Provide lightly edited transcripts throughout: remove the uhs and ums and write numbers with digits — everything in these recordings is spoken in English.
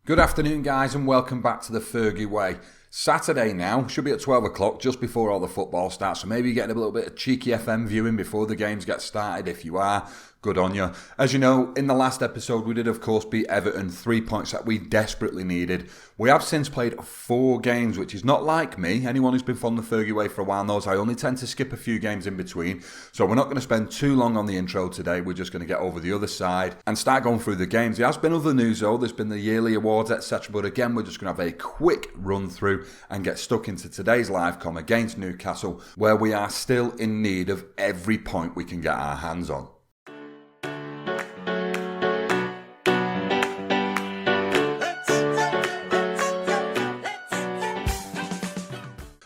Good afternoon, guys, and welcome back to the Fergie Way. Saturday now, should be at 12 o'clock, just before all the football starts, so maybe you're getting a little bit of cheeky FM viewing before the games get started. If you are, good on you. As you know, in the last episode, we did, of course, beat Everton, 3 points that we desperately needed. We have since played 4 games, which is not like me. Anyone who's been following the Fergie Way for a while knows I only tend to skip a few games in between, so we're not going to spend too long on the intro today. We're just going to get over the other side and start going through the games. There has been other news, though. There's been the yearly awards, etc., but again, we're just going to have a quick run through and get stuck into today's live com against Newcastle, where we are still in need of every point we can get our hands on.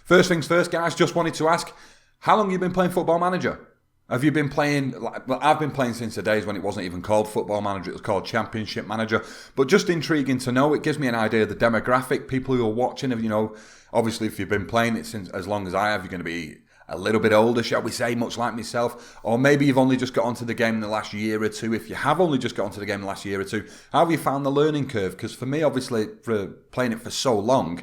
First things first, guys, just wanted to ask, how long have you been playing Football Manager? Have you been playing, well, I've been playing since the days when it wasn't even called Football Manager, it was called Championship Manager, but just intriguing to know. It gives me an idea of the demographic, people who are watching, you know, obviously if you've been playing it since as long as I have, you're going to be a little bit older, shall we say, much like myself, or maybe you've only just got onto the game in the last year or two. If you have only just got onto the game in the last year or two, how have you found the learning curve? Because for me, obviously, for playing it for so long,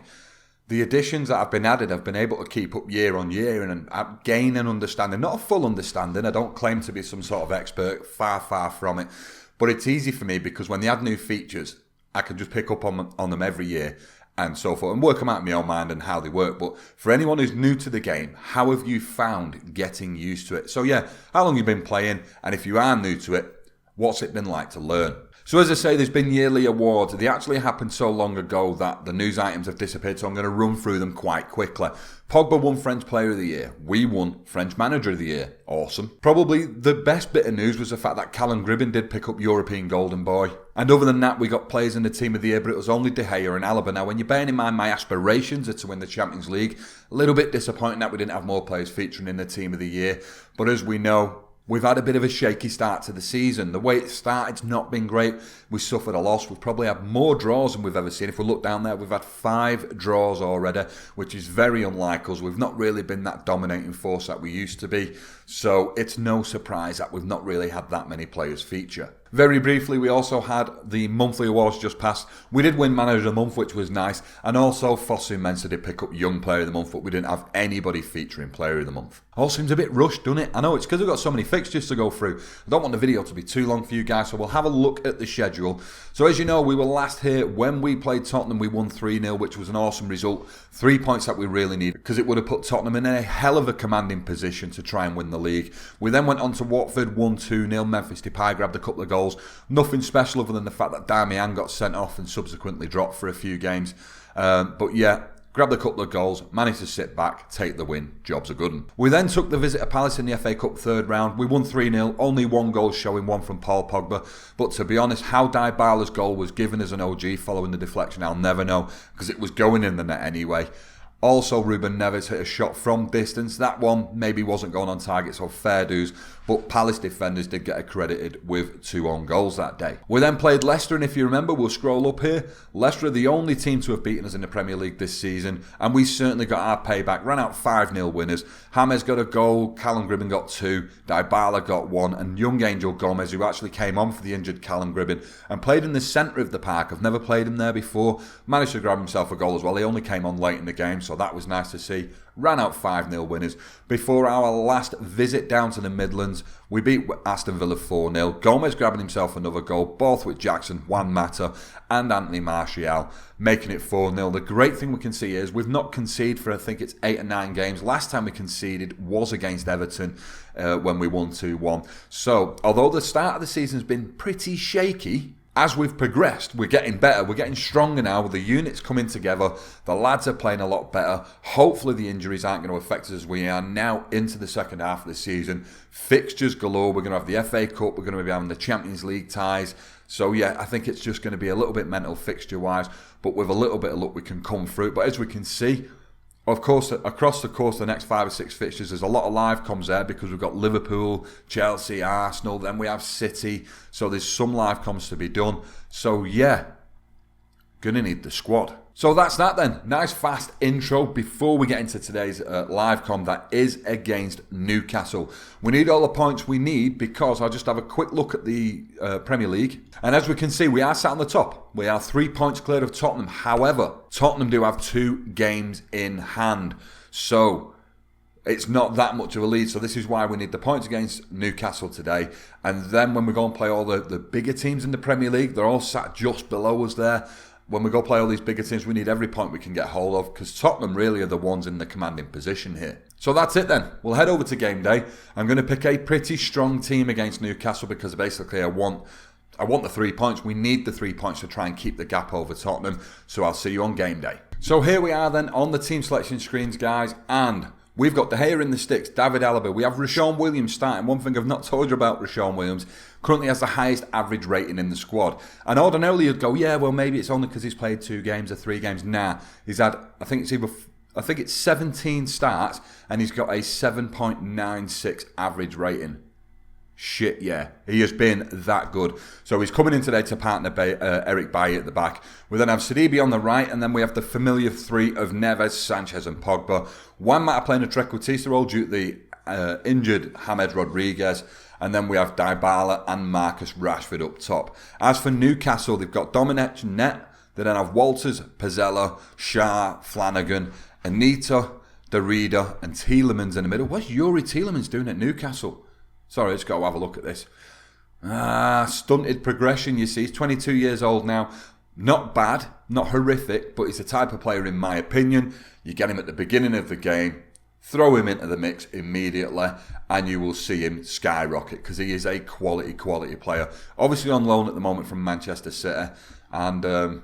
the additions that have been added, I've been able to keep up year on year and gain an understanding. Not a full understanding, I don't claim to be some sort of expert, far from it. But it's easy for me because when they add new features, I can just pick up on them every year and so forth and work them out in my own mind and how they work. But for anyone who's new to the game, how have you found getting used to it? So yeah, how long have you been playing? And if you are new to it, what's it been like to learn? So as I say, there's been yearly awards. They actually happened so long ago that the news items have disappeared, so I'm going to run through them quite quickly. Pogba won French Player of the Year. We won French Manager of the Year. Awesome. Probably the best bit of news was the fact that Callum Gribbin did pick up European Golden Boy. And other than that, we got players in the Team of the Year, but it was only De Gea and Alaba. Now, when you're bearing in mind my aspirations are to win the Champions League, a little bit disappointing that we didn't have more players featuring in the Team of the Year. But as we know, we've had a bit of a shaky start to the season. The way it started's not been great. We suffered a loss. We've probably had more draws than we've ever seen. If we look down there, we've had 5 draws already, which is very unlike us. We've not really been that dominating force that we used to be. So it's no surprise that we've not really had that many players feature. Very briefly, we also had the monthly awards just passed. We did win Manager of the Month, which was nice. And also, Fosu Mensah did pick up Young Player of the Month, but we didn't have anybody featuring Player of the Month. All seems a bit rushed, doesn't it? I know, it's because we've got so many fixtures to go through. I don't want the video to be too long for you guys, so we'll have a look at the schedule. So as you know, we were last here when we played Tottenham. We won 3-0, which was an awesome result. 3 points that we really needed, because it would have put Tottenham in a hell of a commanding position to try and win the league. We then went on to Watford, won 2-0. Memphis Depay grabbed a couple of goals. Nothing special other than the fact that Darmian got sent off and subsequently dropped for a few games. But yeah, grabbed a couple of goals, managed to sit back, take the win, job's a good one. We then took the visit to Palace in the FA Cup third round. We won 3-0, only 1 goal showing, 1 from Paul Pogba. But to be honest, how Dybala's goal was given as an OG following the deflection, I'll never know, because it was going in the net anyway. Also, Ruben Neves hit a shot from distance. That one maybe wasn't going on target, so fair dues. But Palace defenders did get accredited with 2 own goals that day. We then played Leicester, and if you remember, we'll scroll up here. Leicester are the only team to have beaten us in the Premier League this season, and we certainly got our payback. Ran out 5-0 winners. James got a goal, Callum Gribbin got 2, Dybala got 1, and young Angel Gomez, who actually came on for the injured Callum Gribbin and played in the centre of the park. I've never played him there before. Managed to grab himself a goal as well. He only came on late in the game, so that was nice to see. Ran out 5-0 winners. Before our last visit down to the Midlands, we beat Aston Villa 4-0. Gomez grabbing himself another goal, both with Jackson, Juan Mata and Anthony Martial, making it 4-0. The great thing we can see is we've not conceded for, I think it's 8 or 9 games. Last time we conceded was against Everton when we won 2-1. So, although the start of the season has been pretty shaky, as we've progressed, we're getting better. We're getting stronger now. The unit's coming together. The lads are playing a lot better. Hopefully the injuries aren't going to affect us as we are now into the second half of the season. Fixtures galore. We're going to have the FA Cup. We're going to be having the Champions League ties. So yeah, I think it's just going to be a little bit mental fixture-wise. But with a little bit of luck, we can come through. But as we can see, of course, across the course of the next 5 or 6 fixtures, there's a lot of live comms there because we've got Liverpool, Chelsea, Arsenal, then we have City. So there's some live comms to be done. So yeah, going to need the squad. So that's that then. Nice fast intro before we get into today's live com that is against Newcastle. We need all the points we need because I'll just have a quick look at the Premier League. And as we can see, we are sat on the top. We are 3 points clear of Tottenham. However, Tottenham do have 2 games in hand. So it's not that much of a lead. So this is why we need the points against Newcastle today. And then when we go and play all the bigger teams in the Premier League, they're all sat just below us there. When we go play all these bigger teams, we need every point we can get hold of because Tottenham really are the ones in the commanding position here. So that's it then. We'll head over to game day. I'm going to pick a pretty strong team against Newcastle because basically I want the 3 points. We need the 3 points to try and keep the gap over Tottenham. So I'll see you on game day. So here we are then on the team selection screens, guys, and we've got De Gea in the sticks, David Alaba. We have Rashawn Williams starting. One thing I've not told you about Rashawn Williams, currently has the highest average rating in the squad. And ordinarily you'd go, yeah, well, maybe it's only because he's played 2 games or 3 games. Nah, he's had, I think it's 17 starts and he's got a 7.96 average rating. Shit, yeah. He has been that good. So he's coming in today to partner Eric Bailly at the back. We then have Sidibe on the right, and then we have the familiar 3 of Neves, Sanchez and Pogba. Juan Mata playing a trequartista role due to the injured James Rodriguez. And then we have Dybala and Marcus Rashford up top. As for Newcastle, they've got Dominic Net. They then have Walters, Pizzella, Shah, Flanagan, Anita, Derrida and Tielemans in the middle. What's Yuri Tielemans doing at Newcastle? Sorry, I just got to have a look at this. Stunted progression, you see. He's 22 years old now. Not bad, not horrific, but he's the type of player, in my opinion, you get him at the beginning of the game, throw him into the mix immediately, and you will see him skyrocket because he is a quality player. Obviously on loan at the moment from Manchester City. And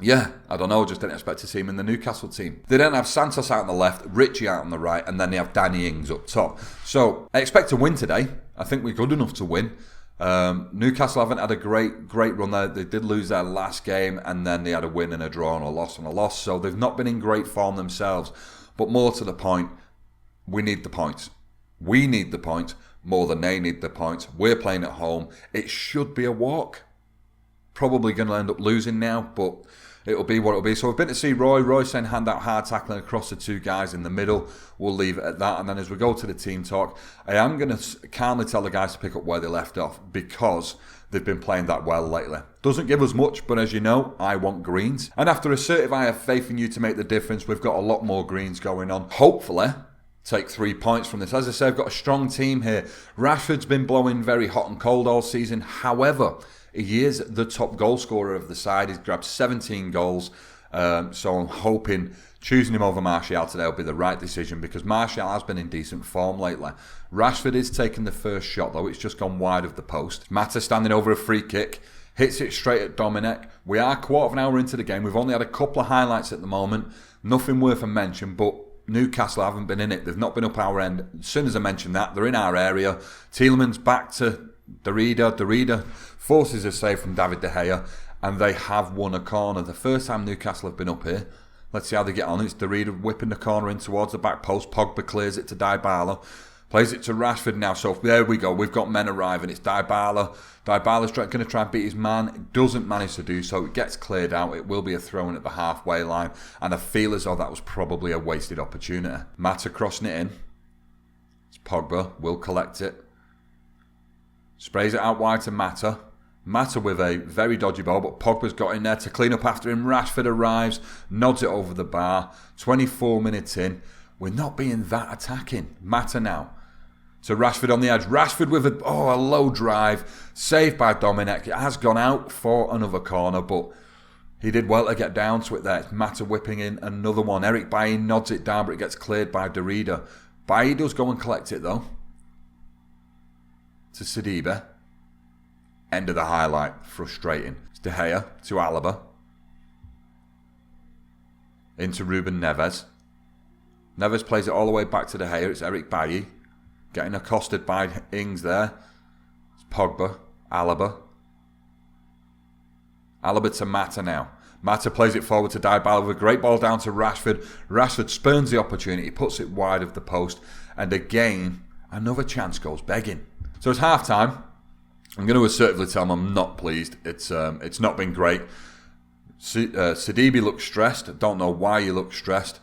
yeah, I don't know, just didn't expect to see him in the Newcastle team. They then have Santos out on the left, Richie out on the right, and then they have Danny Ings up top. So I expect to win today. I think we're good enough to win. Newcastle haven't had a great run there. They did lose their last game, and then they had a win and a draw and a loss and a loss. So they've not been in great form themselves. But more to the point, we need the points. We need the points more than they need the points. We're playing at home. It should be a walk. Probably going to end up losing now, but it'll be what it'll be. So we've been to see Roy. Roy's saying hand out hard tackling across the 2 guys in the middle. We'll leave it at that. And then as we go to the team talk, I am going to calmly tell the guys to pick up where they left off because they've been playing that well lately. Doesn't give us much, but as you know, I want greens. And after assertive, I have faith in you to make the difference. We've got a lot more greens going on. Hopefully, take 3 points from this. As I say, I've got a strong team here. Rashford's been blowing very hot and cold all season. However, he is the top goal scorer of the side. He's grabbed 17 goals. So I'm hoping choosing him over Martial today will be the right decision because Martial has been in decent form lately. Rashford is taking the first shot though. It's just gone wide of the post. Mata standing over a free kick. Hits it straight at Dominic. We are 1/4 of an hour into the game. We've only had a couple of highlights at the moment. Nothing worth a mention, but Newcastle haven't been in it. They've not been up our end. As soon as I mention that, they're in our area. Tielemans back to Derrida. Derrida forces a save from David De Gea, and they have won a corner. The first time Newcastle have been up here. Let's see how they get on. It's Derrida whipping the corner in towards the back post. Pogba clears it to Dybala. Plays it to Rashford now. So there we go. We've got men arriving. It's Dybala. Dybala's going to try and beat his man. It doesn't manage to do so. It gets cleared out. It will be a throw-in at the halfway line. And I feel as though that was probably a wasted opportunity. Mata crossing it in. It's Pogba. Will collect it. Sprays it out wide to Mata. Mata with a very dodgy ball, but Pogba's got in there to clean up after him. Rashford arrives, nods it over the bar. 24 minutes in. We're not being that attacking. Mata now. So Rashford on the edge. Rashford with a low drive. Saved by Dominic. It has gone out for another corner, but he did well to get down to it there. It's Mata whipping in another one. Eric Bailly nods it down, but it gets cleared by Derrida. Bailly does go and collect it though. To Sidibe. End of the highlight. Frustrating. It's De Gea to Alaba. Into Ruben Neves. Neves plays it all the way back to De Gea. It's Eric Bailly. Getting accosted by Ings there. It's Pogba. Alaba. Alaba to Mata now. Mata plays it forward to Dybala with a great ball down to Rashford. Rashford spurns the opportunity. Puts it wide of the post. And again, another chance goes begging. So it's half time. I'm going to assertively tell them I'm not pleased. It's not been great. Sidibe looks stressed. Don't know why he looks stressed.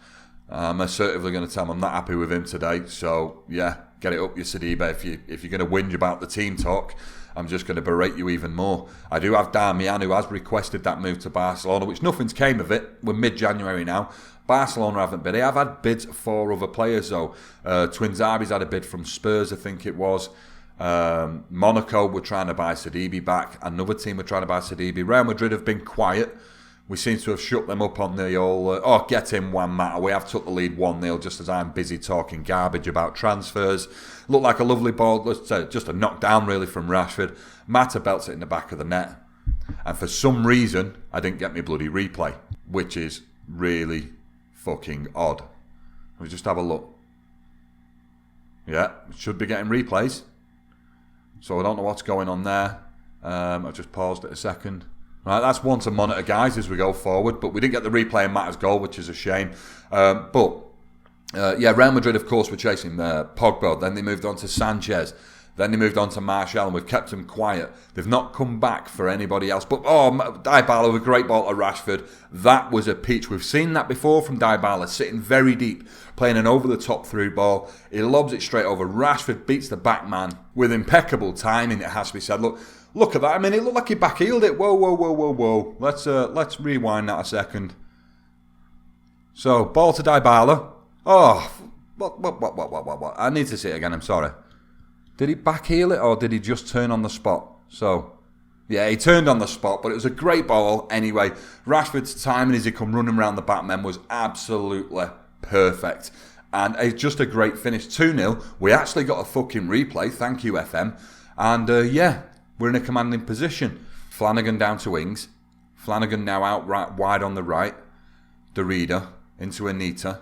I'm assertively going to tell him I'm not happy with him today. So, yeah, get it up your Sidibe. If you're going to whinge about the team talk, I'm just going to berate you even more. I do have Darmian, who has requested that move to Barcelona, which nothing's came of it. We're mid-January now. Barcelona haven't bid. I've had bids for other players, though. Twinzabi's had a bid from Spurs, I think it was. Monaco were trying to buy Sidibe back. Another team were trying to buy Sidibe. Real Madrid have been quiet. We seem to have shut them up on the all, get him Juan Mata. We have took the lead 1-0 just as I'm busy talking garbage about transfers. Looked like a lovely ball, just a knockdown really from Rashford. Mata belts it in the back of the net. And for some reason, I didn't get my bloody replay, which is really fucking odd. Let me just have a look. Yeah, should be getting replays. So I don't know what's going on there. I've just paused it a second. Right, that's one to monitor, guys, as we go forward. But we didn't get the replay in Mata's goal, which is a shame. Real Madrid, of course, were chasing Pogba. Then they moved on to Sanchez. Then they moved on to Martial, and we've kept them quiet. They've not come back for anybody else. But, Dybala with a great ball to Rashford. That was a peach. We've seen that before from Dybala, sitting very deep, playing an over-the-top through ball. He lobs it straight over. Rashford beats the back man with impeccable timing, it has to be said. Look at that. I mean, it looked like he back-heeled it. Whoa. Let's rewind that a second. So, ball to Dybala. Oh, what? I need to see it again, I'm sorry. Did he backheel it or did he just turn on the spot? So, yeah, he turned on the spot, but it was a great ball anyway. Rashford's timing as he come running around the back men was absolutely perfect. And it's just a great finish. 2-0. We actually got a fucking replay. Thank you, FM. And, we're in a commanding position. Flanagan down to Ings. Flanagan now out right, wide on the right. Derrida into Anita.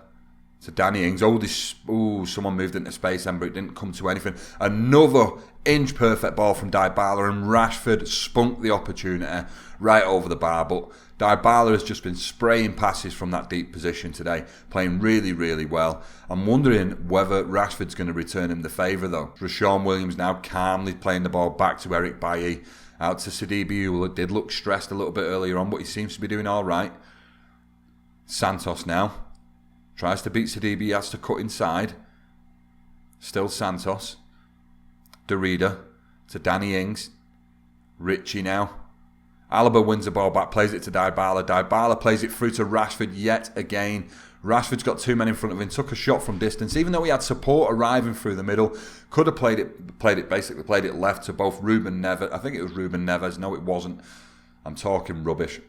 To Danny Ings. Someone moved into space then, but it didn't come to anything. Another inch-perfect ball from Dybala, and Rashford spunked the opportunity right over the bar. But Dybala has just been spraying passes from that deep position today, playing really, really well. I'm wondering whether Rashford's going to return him the favour, though. Rashawn Williams now calmly playing the ball back to Eric Bailly, out to Sidibe, who did look stressed a little bit earlier on, but he seems to be doing all right. Santos now. Tries to beat Sidibe, he has to cut inside. Still Santos. Derrida to Danny Ings. Richie now. Alaba wins the ball back, plays it to Dybala. Dybala plays it through to Rashford yet again. Rashford's got two men in front of him, took a shot from distance. Even though he had support arriving through the middle, could have played it left to both Ruben Neves. I think it was Ruben Neves. No, it wasn't. I'm talking rubbish.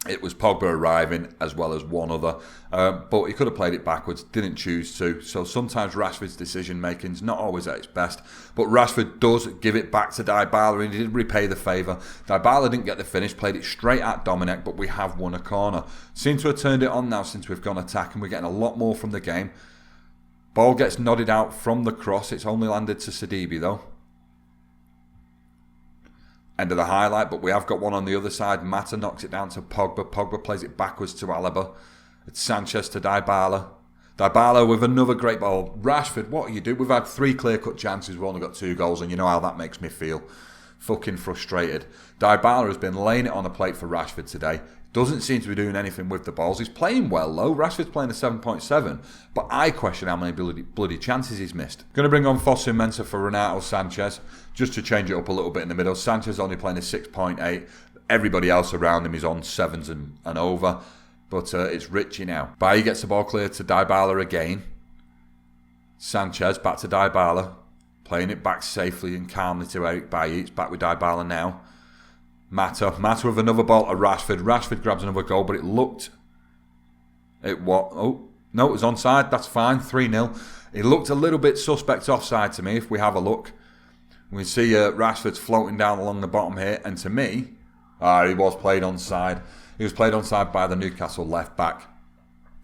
It was Pogba arriving as well as one other. But he could have played it backwards, didn't choose to. So sometimes Rashford's decision making is not always at its best. But Rashford does give it back to Dybala, and he did repay the favour. Dybala didn't get the finish, played it straight at Dominic, but we have won a corner. Seem to have turned it on now since we've gone attacking. We're getting a lot more from the game. Ball gets nodded out from the cross. It's only landed to Sidibe though. End of the highlight, but we have got one on the other side. Mata knocks it down to Pogba. Pogba plays it backwards to Alaba. It's Sanchez to Dybala. Dybala with another great ball. Rashford, what do you do? We've had 3 clear-cut chances. We've only got 2 goals, and you know how that makes me feel. Fucking frustrated. Dybala has been laying it on the plate for Rashford today. Doesn't seem to be doing anything with the balls. He's playing well, though. Rashford's playing a 7.7. But I question how many bloody chances he's missed. Going to bring on Fosu Mensah for Renato Sanchez, just to change it up a little bit in the middle. Sanchez only playing a 6.8. Everybody else around him is on 7s and over. But it's Richie now. Bailly gets the ball clear to Dybala again. Sanchez back to Dybala. Playing it back safely and calmly to Eric Bailly. It's back with Dybala now. Mata with another ball to Rashford. Rashford grabs another goal, but it was onside. That's fine. 3-0. It looked a little bit suspect offside to me. If we have a look, we see Rashford's floating down along the bottom here, and to me, he was played onside. He was played onside by the Newcastle left back,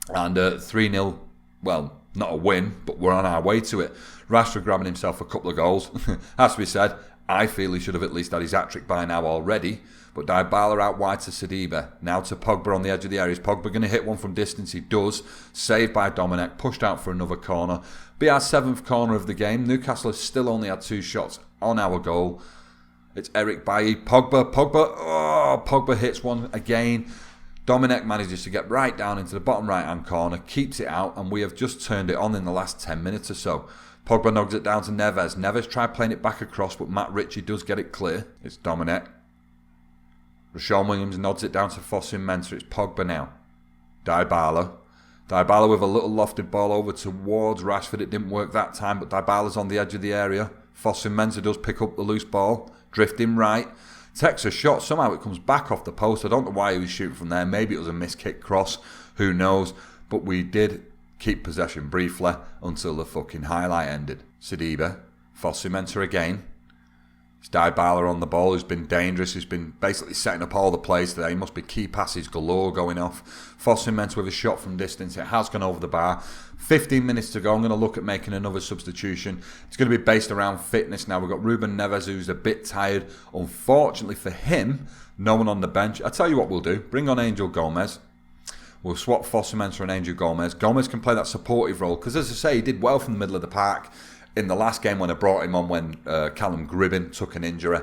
and 3-0. Well, not a win, but we're on our way to it. Rashford grabbing himself a couple of goals. Has to be said. I feel he should have at least had his hat-trick by now already. But Dybala out wide to Sidibe. Now to Pogba on the edge of the area. Is Pogba going to hit one from distance? He does. Saved by Dominic. Pushed out for another corner. Be our 7th corner of the game. Newcastle has still only had 2 shots on our goal. It's Eric Bailly. Pogba. Pogba hits one again. Dominic manages to get right down into the bottom right-hand corner, keeps it out, and we have just turned it on in the last 10 minutes or so. Pogba nods it down to Neves. Neves tried playing it back across, but Matt Ritchie does get it clear. It's Dominic. Rashawn Williams nods it down to Fosu-Mensah. It's Pogba now. Dybala. Dybala with a little lofted ball over towards Rashford. It didn't work that time, but Dybala's on the edge of the area. Fosu-Mensah does pick up the loose ball, drifting right. Takes a shot. Somehow it comes back off the post. I don't know why he was shooting from there. Maybe it was a missed kick cross. Who knows? But we did keep possession briefly until the fucking highlight ended. Sidibe, Fosu-Mensah again. It's Dybala on the ball, who's been dangerous. He's been basically setting up all the plays today. Must be key passes galore going off. Fosu-Mensah with a shot from distance. It has gone over the bar. 15 minutes to go. I'm going to look at making another substitution. It's going to be based around fitness now. We've got Ruben Neves, who's a bit tired. Unfortunately for him, no one on the bench. I'll tell you what we'll do. Bring on Angel Gomez. We'll swap Fosu-Mensah and Angel Gomez. Gomez can play that supportive role because, as I say, he did well from the middle of the park in the last game when I brought him on when Callum Gribbin took an injury.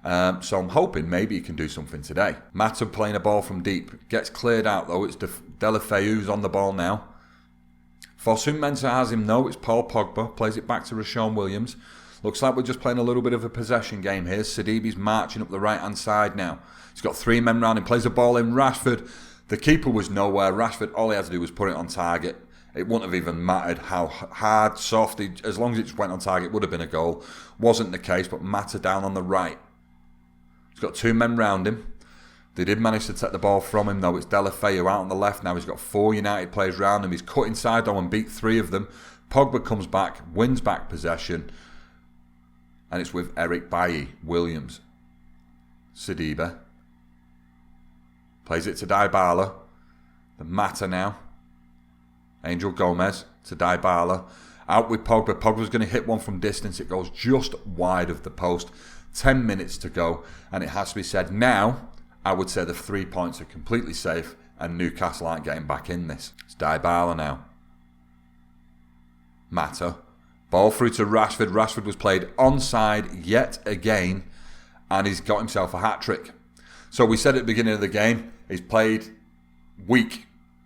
So I'm hoping maybe he can do something today. Mata playing a ball from deep. Gets cleared out though. It's Deulofeu who's on the ball now. Fosu-Mensah has him though. It's Paul Pogba. Plays it back to Rashawn Williams. Looks like we're just playing a little bit of a possession game here. Sidibe's marching up the right-hand side now. He's got 3 men round him. Plays the ball in. Rashford. The keeper was nowhere. Rashford, all he had to do was put it on target. It wouldn't have even mattered how hard, soft, as long as it just went on target, it would have been a goal. Wasn't the case, but Mata down on the right. He's got 2 men round him. They did manage to take the ball from him, though. It's Deulofeu out on the left now. He's got 4 United players round him. He's cut inside, though, and beat 3 of them. Pogba comes back, wins back possession. And it's with Eric Bailly, Williams. Sidibe. Plays it to Dybala. The Mata now. Angel Gomez to Dybala. Out with Pogba. Pogba's going to hit one from distance. It goes just wide of the post. 10 minutes to go. And it has to be said now, I would say the 3 points are completely safe and Newcastle aren't getting back in this. It's Dybala now. Mata. Ball through to Rashford. Rashford was played onside yet again. And he's got himself a hat-trick. So we said at the beginning of the game, he's played weak,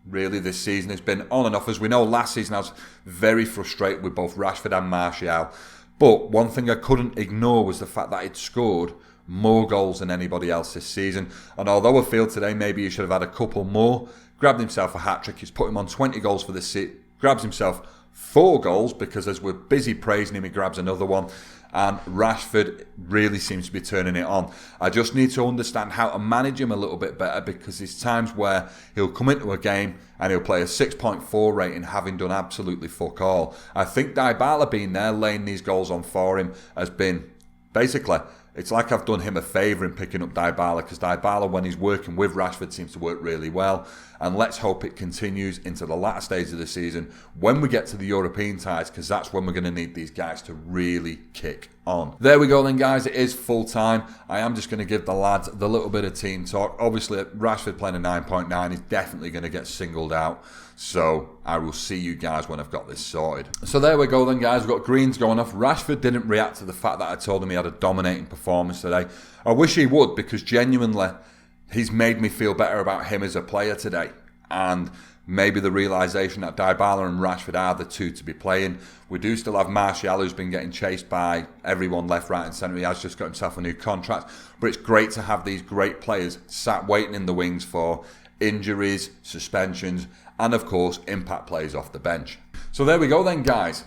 really, this season. It's been on and off. As we know, last season I was very frustrated with both Rashford and Martial. But one thing I couldn't ignore was the fact that he'd scored more goals than anybody else this season. And although I feel today maybe he should have had a couple more, grabbed himself a hat-trick. He's put him on 20 goals for this season. Grabs himself 4 goals because as we're busy praising him, he grabs another one. And Rashford really seems to be turning it on. I just need to understand how to manage him a little bit better because there's times where he'll come into a game and he'll play a 6.4 rating having done absolutely fuck all. I think Dybala being there, laying these goals on for him, has been basically, it's like I've done him a favour in picking up Dybala because Dybala, when he's working with Rashford, seems to work really well. And let's hope it continues into the latter stage of the season when we get to the European ties because that's when we're going to need these guys to really kick on. There we go then, guys. It is full time. I am just going to give the lads the little bit of team talk. Obviously, Rashford playing a 9.9 is definitely going to get singled out. So I will see you guys when I've got this sorted. So there we go then, guys. We've got greens going off. Rashford didn't react to the fact that I told him he had a dominating performance today. I wish he would because genuinely he's made me feel better about him as a player today. And maybe the realisation that Dybala and Rashford are the 2 to be playing. We do still have Martial, who's been getting chased by everyone left, right and centre. He has just got himself a new contract. But it's great to have these great players sat waiting in the wings for injuries, suspensions, and of course, impact plays off the bench. So there we go then, guys.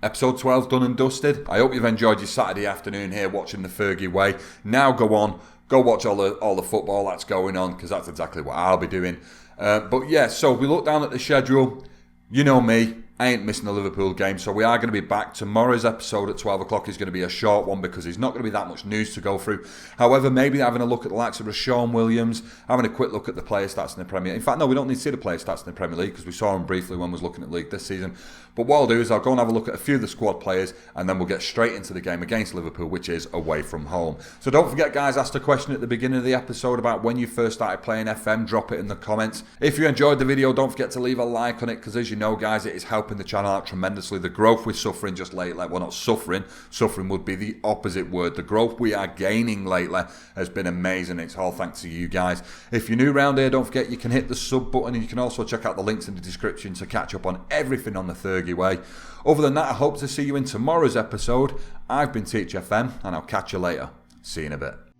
Episode 12 done and dusted. I hope you've enjoyed your Saturday afternoon here watching the Fergie way. Now go on, go watch all the football that's going on because that's exactly what I'll be doing. But yeah, so we look down at the schedule. You know me, I ain't missing the Liverpool game, so we are going to be back. Tomorrow's episode at 12 o'clock is going to be a short one because there's not going to be that much news to go through. However, maybe having a look at the likes of Rashawn Williams, having a quick look at the player stats in the Premier League. In fact, no, we don't need to see the player stats in the Premier League because we saw them briefly when we was looking at the league this season. But what I'll do is I'll go and have a look at a few of the squad players and then we'll get straight into the game against Liverpool, which is away from home. So don't forget, guys, I asked a question at the beginning of the episode about when you first started playing FM. Drop it in the comments. If you enjoyed the video, don't forget to leave a like on it because, as you know, guys, it is helping helping the channel out tremendously. The growth we're suffering just lately, we're not suffering. Suffering would be the opposite word. The growth we are gaining lately has been amazing. It's all thanks to you guys. If you're new around here, don't forget you can hit the sub button, and you can also check out the links in the description to catch up on everything on the Fergie way. Other than that, I hope to see you in tomorrow's episode. I've been Teach FM, and I'll catch you later. See you in a bit.